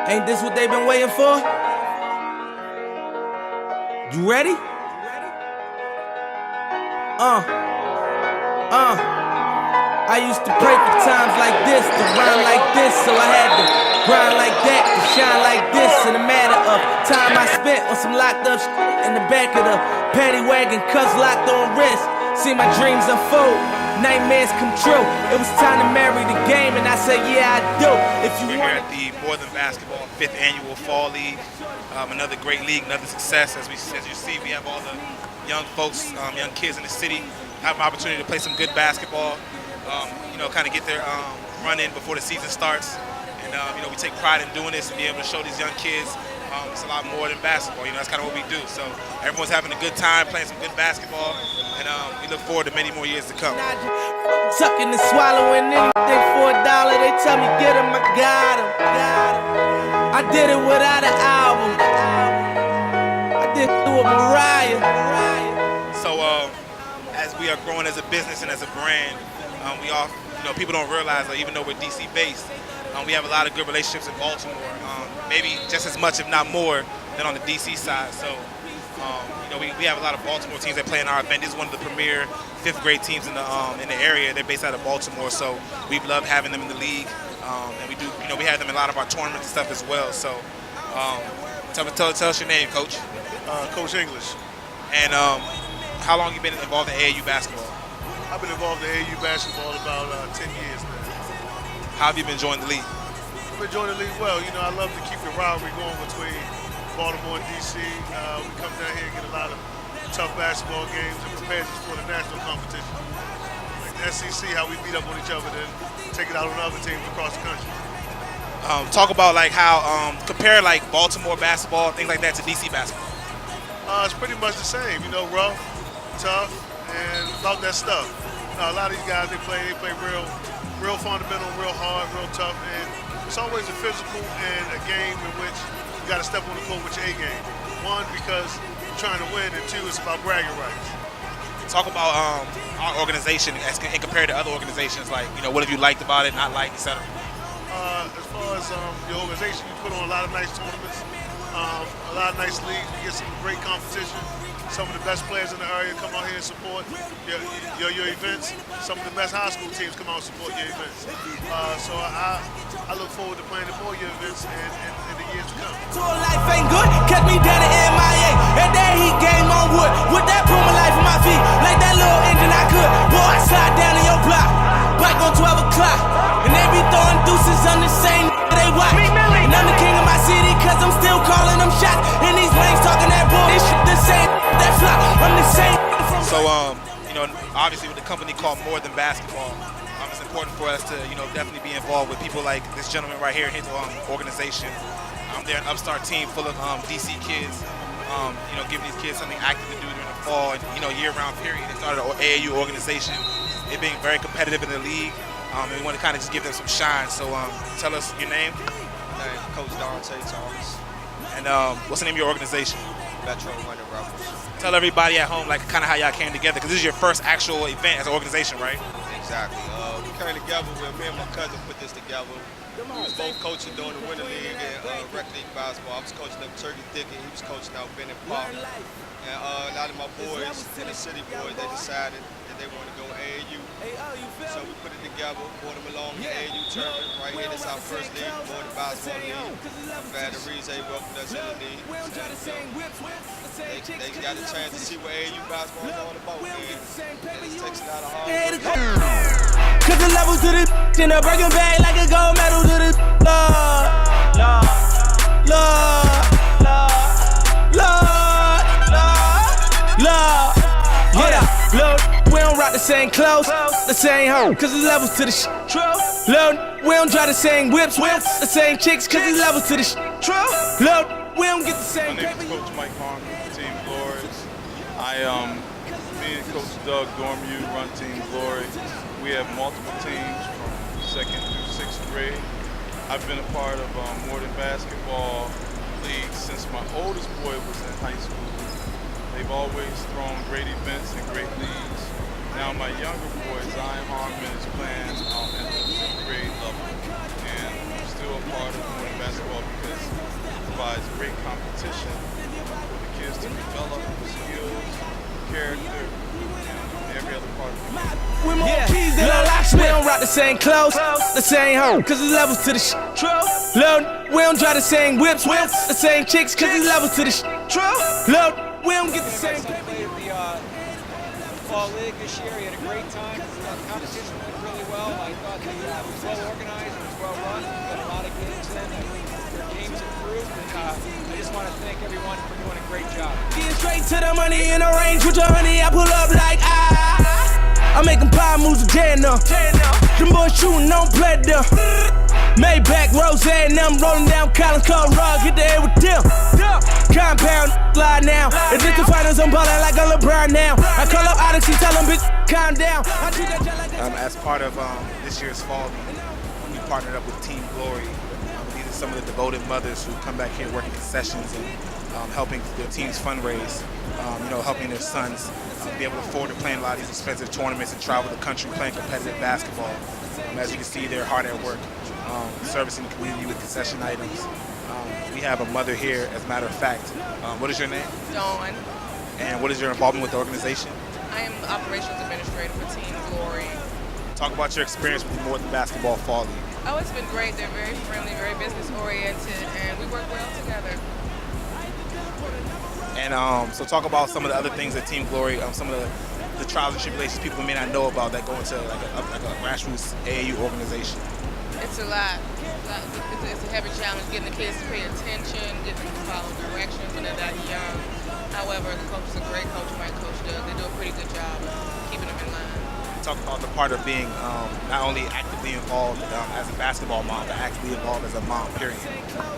Ain't this what they've been waiting for? You ready? I used to pray for times like this, to rhyme like this, so I had to grind like that, to shine like this. In a matter of time I spent on some locked up in the back of the paddy wagon, cuffs locked on wrist. See my dreams unfold, nightmares come true. It was time to marry the game, and I said, yeah, I do. If you We're here at the More Than Basketball 5th Annual Fall League. Another great league, another success. As you see, we have all the young folks, young kids in the city have an opportunity to play some good basketball. Kind of get their run in before the season starts. And, we take pride in doing this and be able to show these young kids it's a lot more than basketball. That's kind of what we do. So everyone's having a good time playing some good basketball, and we look forward to many more years to come. Sucking and swallowing anything for $1. They tell me get him, I got him. I did it without an album. I did it with Mariah. So as we are growing as a business and as a brand, we all, people don't realize that even though we're DC based, we have a lot of good relationships in Baltimore, maybe just as much, if not more, than on the DC side. So, we have a lot of Baltimore teams that play in our event. This is one of the premier 5th grade teams in the area. They're based out of Baltimore, so we've loved having them in the league, and we do, we have them in a lot of our tournaments and stuff as well. So, tell us your name, Coach. Coach English. And how long you been involved in AAU basketball? I've been involved in AAU basketball about 10 years now. How have you been enjoying the league? I've been enjoying the league well. I love to keep the rivalry going between Baltimore and DC. We come down here and get a lot of tough basketball games and prepare us for the national competition. Like the SEC, how we beat up on each other, then take it out on other teams across the country. Talk about how compare Baltimore basketball, things like that, to DC basketball. It's pretty much the same. Rough, tough, and about that stuff. A lot of these guys, they play real fundamental, real hard, real tough, and it's always a physical and a game in which you got to step on the court with your A game. One, because you're trying to win, and two, it's about bragging rights. Talk about our organization and compared to other organizations. What have you liked about it, not liked, etc. As far as the organization, you put on a lot of nice tournaments, a lot of nice leagues. We get some great competition. Some of the best players in the area come out here and support your events. Some of the best high school teams come out and support your events. So I look forward to playing in more of your events in the years to come. Life ain't good, kept me down at MIA. And then he game on wood. With that put my life on my feet. Like that little engine I could. Boy, I slide down in your block. Bike on 12 o'clock. And they be throwing deuces on the same they watch. And I'm the king of my city, cause I'm still calling them shots. And these lanes talking that bull. This shit the same. That fly. I'm the same. So, obviously with the company called More Than Basketball, it's important for us to, definitely be involved with people like this gentleman right here, his organization. They're an upstart team full of DC kids, giving these kids something active to do during the fall and, year-round period. They started an AAU organization. They're being very competitive in the league, and we want to kind of just give them some shine. So tell us your name. My name is Coach Dante Thomas. And what's the name of your organization? Metro Winter Rebels. Tell everybody at home kind of how y'all came together, because this is your first actual event as an organization, right? Exactly. We came together with me and my cousin put this together. We was both coaching during the Winter League and Rec League basketball. I was coaching up Turkey Thicket. He was coaching out Bennett Park. And a lot of my boys, inner city boys, they decided that they wanted to go AAU. So we put it together, brought them along to the AAU tournament. Right here, this is our first league, More Than Basketball League. I'm glad Arize welcomed us in the league. They got a chance to see what AAU basketball is all about, man. It takes a lot of hard work. Cause the levels to the in a Birkin bag like a gold medal to the Lord. Yeah, Lord, we don't rock the same clothes, the same hoe, cause the levels to the Lord, we don't drive the same whips, the same chicks, cause the levels to the Lord, we don't get the same. My name is Coach Mike Harmon, Team Glory. Me and Coach Doug Dormew run Team Glory. We have multiple teams from 2nd through 6th grade. I've been a part of More Than Basketball League since my oldest boy was in high school. They've always thrown great events and great leagues. Now my younger boy, Zion Harmon, is playing at the 5th grade level. And I'm still a part of More Than Basketball because provides great competition for the kids to develop skills, character, and every other part of the game. With more keys than a locksmith. We don't rock the same clothes, the same hoe, cause it's levels to the shit. Lil, we don't drive the same whips, the same chicks, cause it's levels to the shit. Lil, we don't get the same. I played the fall league this year. He had a great time. The competition went really well. I thought it was well organized. It was well run. We got a lot of games in. Their games improved. And I just want to thank everyone for doing a great job. Getting straight to the money in the range with your honey. I pull up like I'm making power moves with J&M. Them boys shooting on pleasure. Maybach, Rose, and them rolling down Collins, Cold Rug, hit the air with them. Compound, slide now. If it's the finals, I'm ballin' like a LeBron now. I call up Odyssey, tell them, bitch, calm down. I treat that like As part of this year's fall league, we partnered up with Team Glory. These are some of the devoted mothers who come back here working concessions and helping their teams fundraise, helping their sons be able to afford to play in a lot of these expensive tournaments and travel the country playing competitive basketball. As you can see, they're hard at work, servicing the community with concession items. We have a mother here, as a matter of fact. What is your name? Dawn. And what is your involvement with the organization? I am the operations administrator for Team Glory. Talk about your experience with the Northern Basketball Fall League. Oh, it's been great. They're very friendly, very business oriented, and we work well together. And so talk about some of the other things at Team Glory, some of the trials and tribulations people may not know about that go into like a grassroots AAU organization. It's a lot. It's a heavy challenge getting the kids to pay attention, getting them to follow directions when they're that young. However, the coach is a great coach, my coach Doug. They do a pretty good job of keeping them in line. Talk about the part of being not only actively involved as a basketball mom, but actively involved as a mom, period.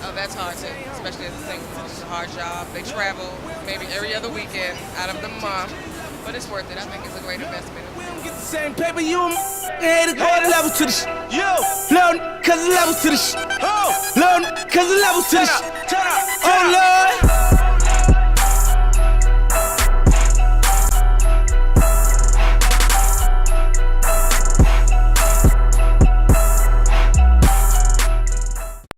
Oh, that's hard too, especially as a single mom. It's a hard job. They travel maybe every other weekend out of the month, but it's worth it. I think it's a great investment. we don't get the same paper, you haters go levels to the shit. Low, cause the levels to the shit. Low, cause the levels to the shit. Oh Lord.